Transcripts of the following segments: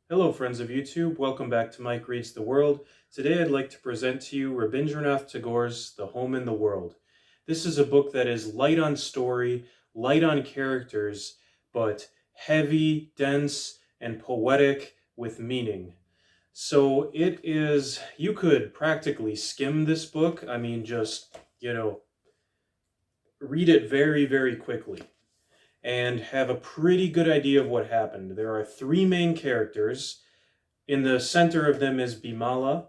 Hello, friends of YouTube. Welcome back to Mike Reads the World. Today I'd like to present to you Rabindranath Tagore's The Home in the World. This is a book that is light on story, light on characters, but heavy, dense, and poetic with meaning. So it is, you could practically skim this book. I mean, just, read it very, very quickly and have a pretty good idea of what happened. There are three main characters. In the center of them is Bimala,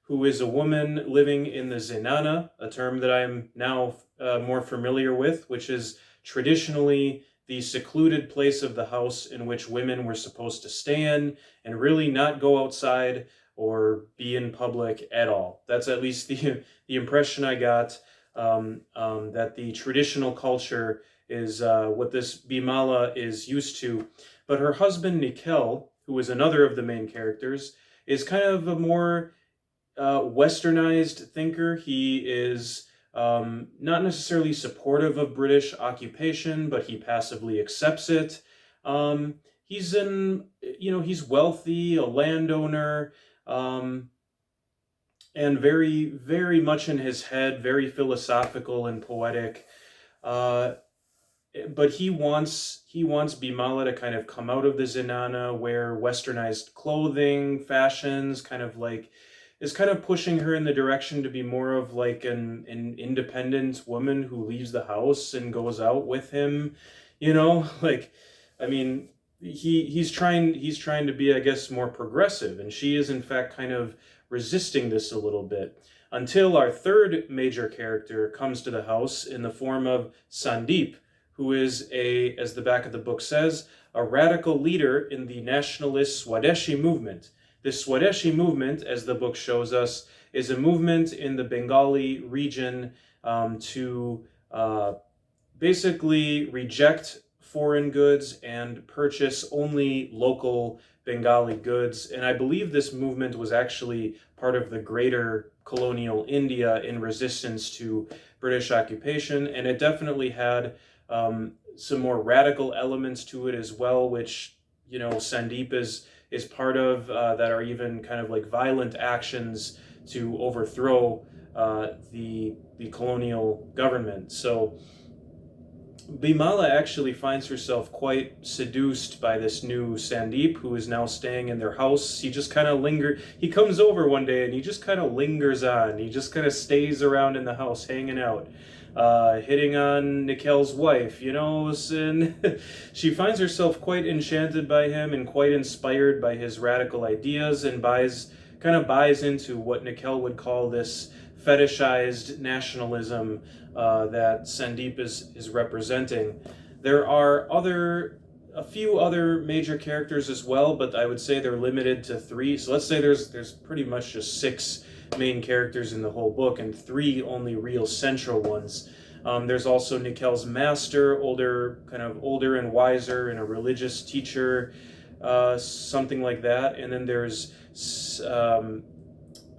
who is a woman living in the zenana, a term that I'm now more familiar with, which is traditionally the secluded place of the house in which women were supposed to stand and really not go outside or be in public at all. That's at least the impression I got, that the traditional culture is what this Bimala is used to. But her husband, Nikhil, who is another of the main characters, is kind of a more westernized thinker. He is not necessarily supportive of British occupation, but he passively accepts it. He's wealthy, a landowner, and very, very much in his head, very philosophical and poetic. Uh, but he wants Bimala to kind of come out of the zenana, wear westernized clothing, fashions, kind of like is kind of pushing her in the direction to be more of like an independent woman who leaves the house and goes out with him, like, I mean, he's trying to be, I guess, more progressive, and she is in fact kind of resisting this a little bit until our third major character comes to the house in the form of Sandeep, who is as the back of the book says, a radical leader in the nationalist Swadeshi movement. This Swadeshi movement, as the book shows us, is a movement in the Bengali region to basically reject foreign goods and purchase only local Bengali goods. And I believe this movement was actually part of the greater colonial India in resistance to British occupation. And it definitely had some more radical elements to it as well, which, Sandeep is part of, that are even kind of like violent actions to overthrow the colonial government. So Bimala actually finds herself quite seduced by this new Sandeep, who is now staying in their house. He just kind of he comes over one day and he just kind of lingers on. He just kind of stays around in the house, hanging out, hitting on Nikhil's wife, and she finds herself quite enchanted by him and quite inspired by his radical ideas, and kind of buys into what Nikhil would call this fetishized nationalism that Sandeep is representing. There are a few other major characters as well, but I would say they're limited to three. So let's say there's pretty much just six main characters in the whole book and three only real central ones. There's also Nikhil's master, kind of older and wiser, and a religious teacher, something like that. And then there's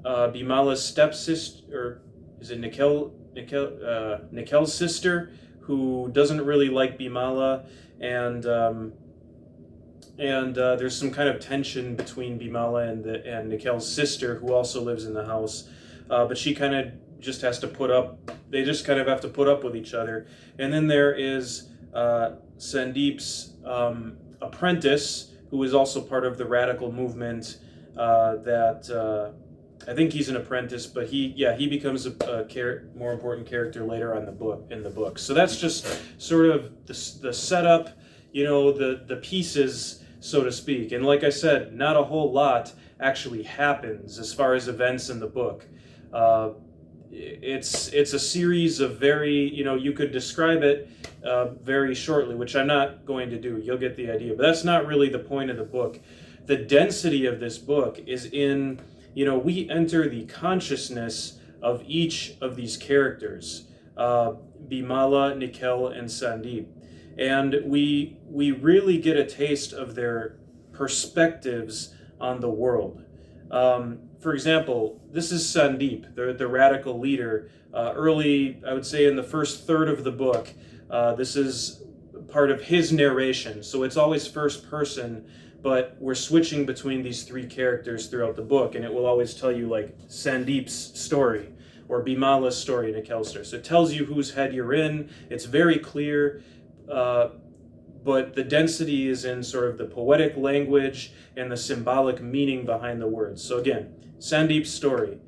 Bimala's stepsister, or is it Nikhil's sister, who doesn't really like Bimala, and there's some kind of tension between Bimala and Nikhil's sister, who also lives in the house, but she kind of just has to put up. They just kind of have to put up with each other. And then there is Sandeep's apprentice, who is also part of the radical movement. That I think he's an apprentice, but he becomes a more important character later on in the book. So that's just sort of the setup, the pieces, so to speak. And like I said, not a whole lot actually happens as far as events in the book. It's a series of very, you could describe it very shortly, which I'm not going to do. You'll get the idea, but that's not really the point of the book. The density of this book is in, we enter the consciousness of each of these characters, Bimala, Nikhil, and Sandeep. And we really get a taste of their perspectives on the world. For example, this is Sandeep, the radical leader. Early, I would say in the first third of the book, this is part of his narration. So it's always first person, but we're switching between these three characters throughout the book, and it will always tell you like Sandeep's story or Bimala's story, Nikel's story. So it tells you whose head you're in. It's very clear, but the density is in sort of the poetic language and the symbolic meaning behind the words. So again, Sandeep's story.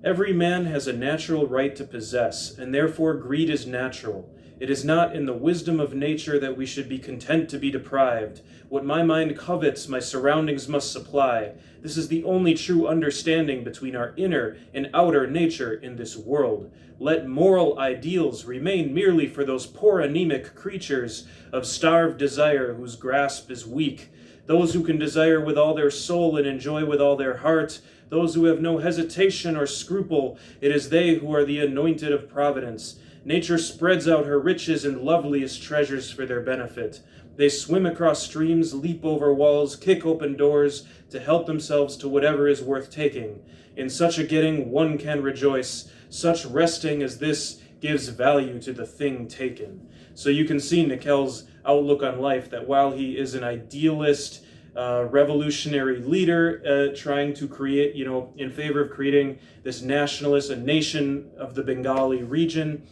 Every man has a natural right to possess, and therefore greed is natural. It is not in the wisdom of nature that we should be content to be deprived. What my mind covets, my surroundings must supply. This is the only true understanding between our inner and outer nature in this world. Let moral ideals remain merely for those poor anemic creatures of starved desire whose grasp is weak. Those who can desire with all their soul and enjoy with all their heart, those who have no hesitation or scruple, it is they who are the anointed of Providence. Nature spreads out her riches and loveliest treasures for their benefit. They swim across streams, leap over walls, kick open doors to help themselves to whatever is worth taking. In such a getting one can rejoice. Such resting as this gives value to the thing taken. So you can see Nikel's outlook on life, that while he is an idealist, revolutionary leader trying to create, in favor of creating this nationalist, a nation of the Bengali region,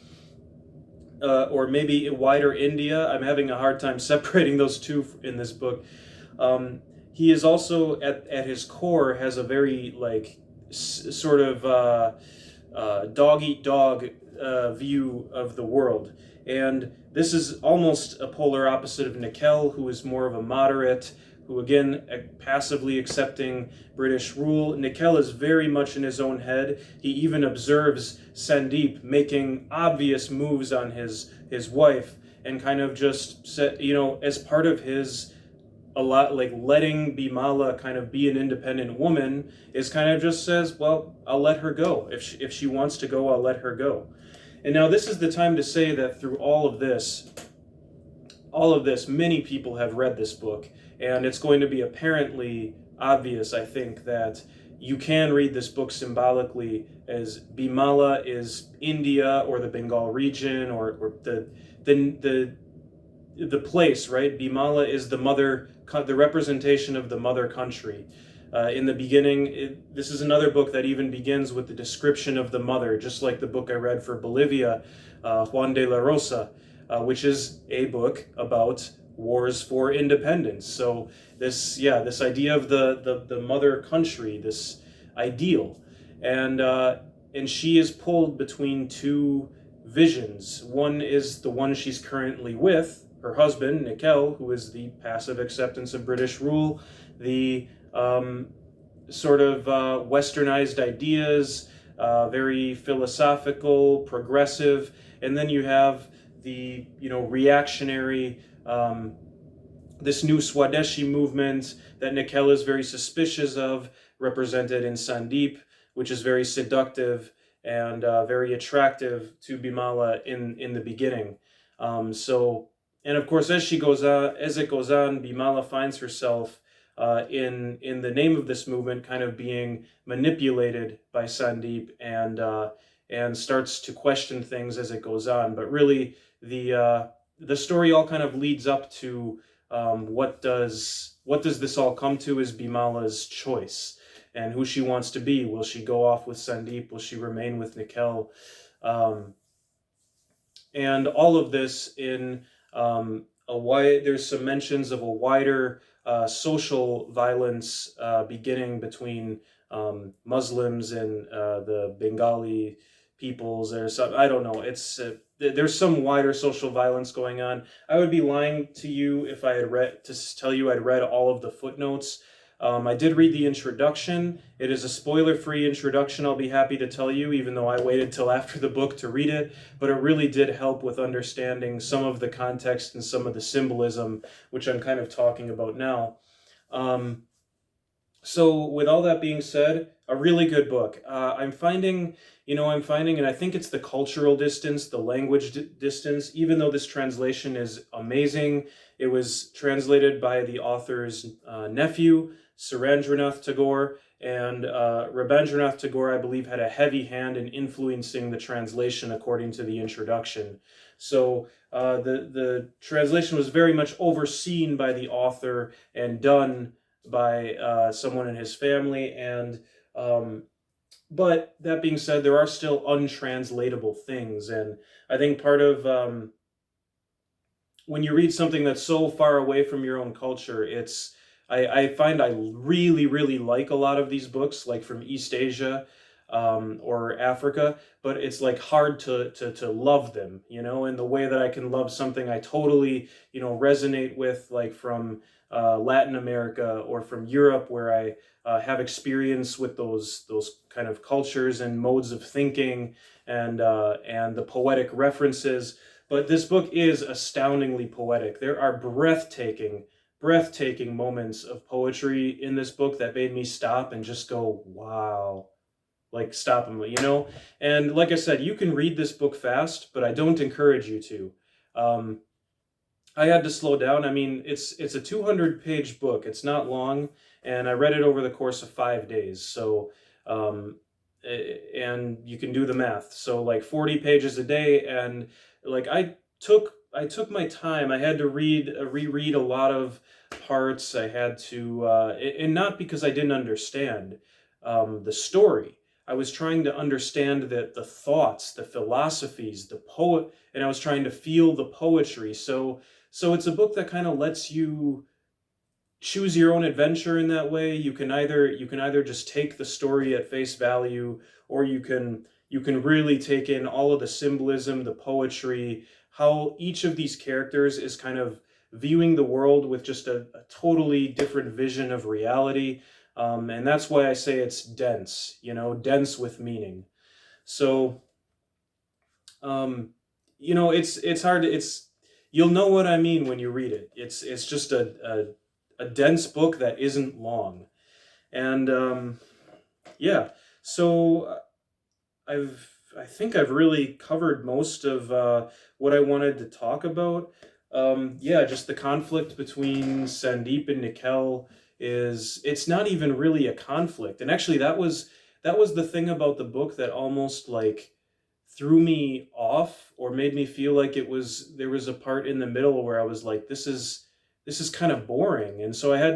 or maybe wider India. I'm having a hard time separating those two in this book. He is also, at his core, has a very sort of dog-eat-dog view of the world. And this is almost a polar opposite of Nikel, who is more of a moderate, who again, passively accepting British rule. Nikel is very much in his own head. He even observes Sandeep making obvious moves on his wife, and kind of just set, as part of his, a lot like letting Bimala kind of be an independent woman, is kind of just says, well, I'll let her go. If she wants to go, I'll let her go. And now this is the time to say that through all of this, many people have read this book, and it's going to be apparently obvious, I think, that you can read this book symbolically as Bimala is India or the Bengal region or the place, right? Bimala is the mother, the representation of the mother country. In the beginning, this is another book that even begins with the description of the mother, just like the book I read for Bolivia, Juan de la Rosa, which is a book about wars for independence. So this idea of the mother country, this ideal, and she is pulled between two visions. One is the one she's currently with, her husband, Nikel, who is the passive acceptance of British rule, the sort of westernized ideas, very philosophical, progressive, and then you have the reactionary, this new Swadeshi movement that Nikel is very suspicious of, represented in Sandeep, which is very seductive and very attractive to Bimala in the beginning. And of course, as it goes on, Bimala finds herself in the name of this movement kind of being manipulated by Sandeep, and starts to question things as it goes on. But really, the story all kind of leads up to what does this all come to is Bimala's choice and who she wants to be. Will she go off with Sandeep? Will she remain with Nikel? And all of this in there's some mentions of a wider social violence beginning between Muslims and the Bengali peoples. There's some, I don't know, there's some wider social violence going on. I would be lying to you if I had tell you I'd read all of the footnotes. I did read the introduction. It is a spoiler-free introduction, I'll be happy to tell you, even though I waited till after the book to read it, but it really did help with understanding some of the context and some of the symbolism, which I'm kind of talking about now. So with all that being said, a really good book. I'm finding, and I think it's the cultural distance, the language distance, even though this translation is amazing. It was translated by the author's nephew, Surendranath Tagore, and Rabindranath Tagore, I believe, had a heavy hand in influencing the translation according to the introduction. So the translation was very much overseen by the author and done by someone in his family. And but that being said, there are still untranslatable things, and I think part of when you read something that's so far away from your own culture, I find I really, really like a lot of these books, like from East Asia or Africa, but it's like hard to love them, in the way that I can love something I totally, resonate with, like from Latin America or from Europe, where I have experience with those kind of cultures and modes of thinking and the poetic references. But this book is astoundingly poetic. There are breathtaking moments of poetry in this book that made me stop and just go, wow, like stop them. And like I said, you can read this book fast, but I don't encourage you to. Um, I had to slow down. I mean, it's a 200-page book. It's not long, and I read it over the course of 5 days. So, um, and you can do the math. So like 40 pages a day, and like I took my time. I had to reread a lot of parts. I had to, and not because I didn't understand the story. I was trying to understand the thoughts, the philosophies, the poet, and I was trying to feel the poetry. So it's a book that kind of lets you choose your own adventure in that way. You can either just take the story at face value, or you can really take in all of the symbolism, the poetry, how each of these characters is kind of viewing the world with just a totally different vision of reality. And that's why I say it's dense, dense with meaning. So it's hard to, it's you'll know what I mean when you read it. It's just a dense book that isn't long. And yeah, so I think I've really covered most of what I wanted to talk about. Yeah, just the conflict between Sandeep and Nikhil it's not even really a conflict. And actually that was the thing about the book that almost like threw me off or made me feel like there was a part in the middle where I was like, this is kind of boring. And so I had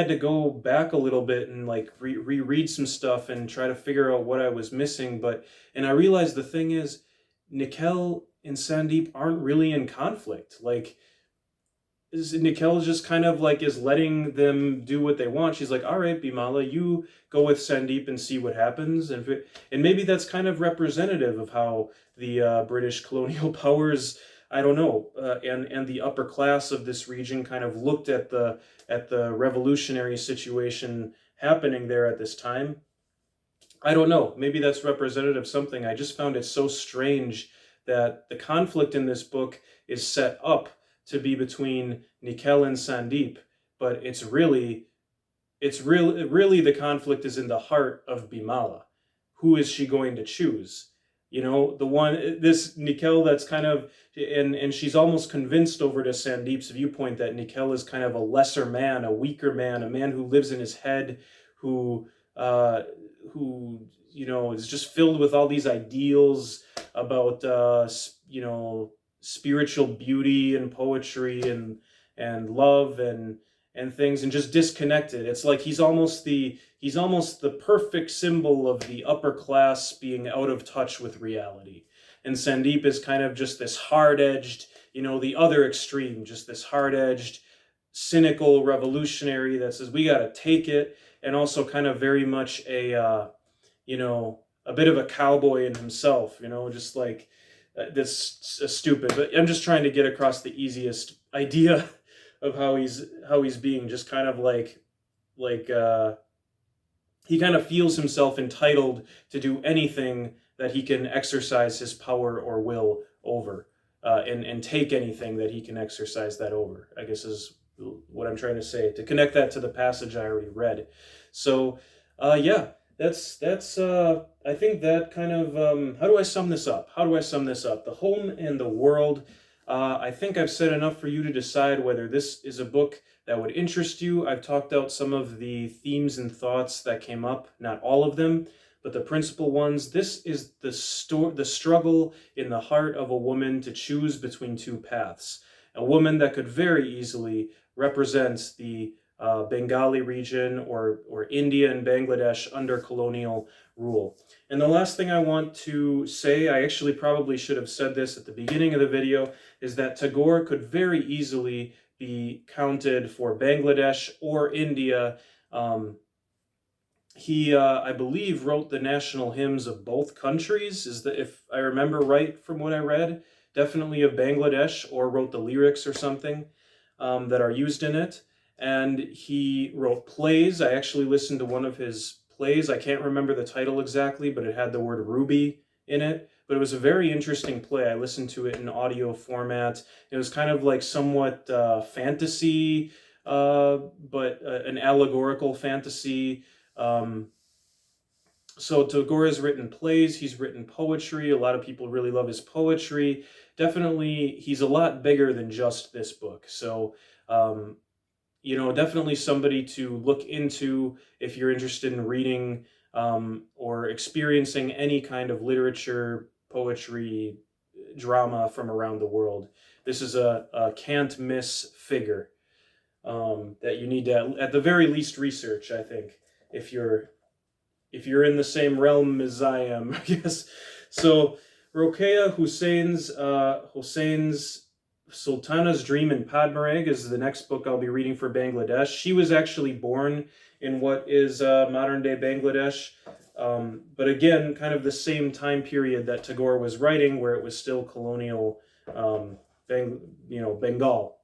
to go back a little bit and like reread some stuff and try to figure out what I was missing. And I realized the thing is, Nikhil and Sandeep aren't really in conflict. Like, Nikhil just kind of like is letting them do what they want. She's like, all right, Bimala, you go with Sandeep and see what happens. And maybe that's kind of representative of how the British colonial powers, I don't know, and the upper class of this region kind of looked at the revolutionary situation happening there at this time. I don't know. Maybe that's representative of something. I just found it so strange that the conflict in this book is set up to be between Nikhil and Sandeep, but it's really the conflict is in the heart of Bimala. Who is she going to choose? The one, this Nikhil that's kind of, and she's almost convinced over to Sandeep's viewpoint that Nikhil is kind of a lesser man, a weaker man, a man who lives in his head, who uh, who is just filled with all these ideals about spiritual beauty and poetry and love and things, and just disconnected. It's like he's almost the perfect symbol of the upper class being out of touch with reality. And Sandeep is kind of just this hard-edged, the other extreme, just this hard-edged, cynical revolutionary that says we got to take it, and also kind of very much a bit of a cowboy in himself, just like this stupid. But I'm just trying to get across the easiest idea of how he's being just kind of like he kind of feels himself entitled to do anything that he can exercise his power or will over, and take anything that he can exercise that over, I guess is what I'm trying to say, to connect that to the passage I already read. So, yeah, that's I think that kind of how do I sum this up? How do I sum this up? The home and the world. I think I've said enough for you to decide whether this is a book that would interest you. I've talked out some of the themes and thoughts that came up, not all of them, but the principal ones. This is the struggle in the heart of a woman to choose between two paths. A woman that could very easily represent the Bengali region or India and Bangladesh under colonial rule. And the last thing I want to say, I actually probably should have said this at the beginning of the video, is that Tagore could very easily be counted for Bangladesh or India. He, I believe, wrote the national hymns of both countries, if I remember right from what I read, definitely of Bangladesh, or wrote the lyrics or something that are used in it. And he wrote plays. I actually listened to one of his plays. I can't remember the title exactly, but it had the word ruby in it. But it was a very interesting play. I listened to it in audio format. It was kind of like somewhat fantasy, but an allegorical fantasy. So Tagore has written plays, he's written poetry. A lot of people really love his poetry. Definitely, he's a lot bigger than just this book. So, you know, definitely somebody to look into if you're interested in reading or experiencing any kind of literature, poetry, drama from around the world. This is a can't miss figure that you need to, at the very least, research, I think, if you're in the same realm as I am, I guess. So Rokeya Hussein's Sultana's Dream in Padmareg is the next book I'll be reading for Bangladesh. She was actually born in what is modern-day Bangladesh, but again, kind of the same time period that Tagore was writing, where it was still colonial, Bengal.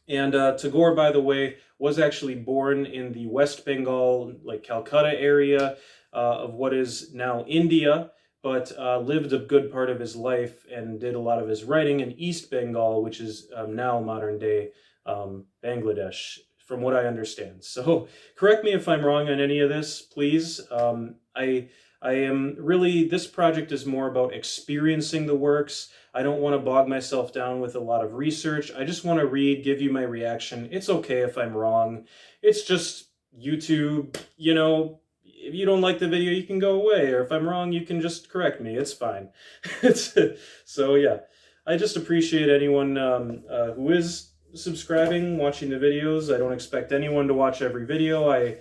And Tagore, by the way, was actually born in the West Bengal, like Calcutta area of what is now India, but lived a good part of his life and did a lot of his writing in East Bengal, which is now modern-day Bangladesh, from what I understand. So correct me if I'm wrong on any of this, please. I am really, this project is more about experiencing the works. I don't want to bog myself down with a lot of research. I just want to read, give you my reaction. It's okay if I'm wrong. It's just YouTube, you know, if you don't like the video, you can go away. Or if I'm wrong, you can just correct me. It's fine. So yeah, I just appreciate anyone who is subscribing, watching the videos. I don't expect anyone to watch every video. I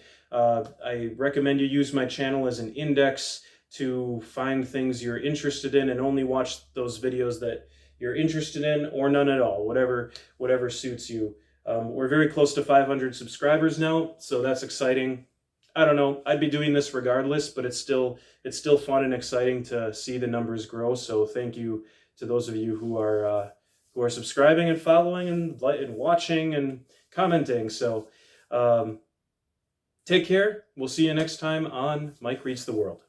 recommend you use my channel as an index to find things you're interested in and only watch those videos that you're interested in, or none at all, whatever suits you. We're very close to 500 subscribers now, so that's exciting. I don't know, I'd be doing this regardless, but it's still fun and exciting to see the numbers grow. So thank you to those of you who are subscribing and following and watching and commenting. So take care. We'll see you next time on Mike Reads the World.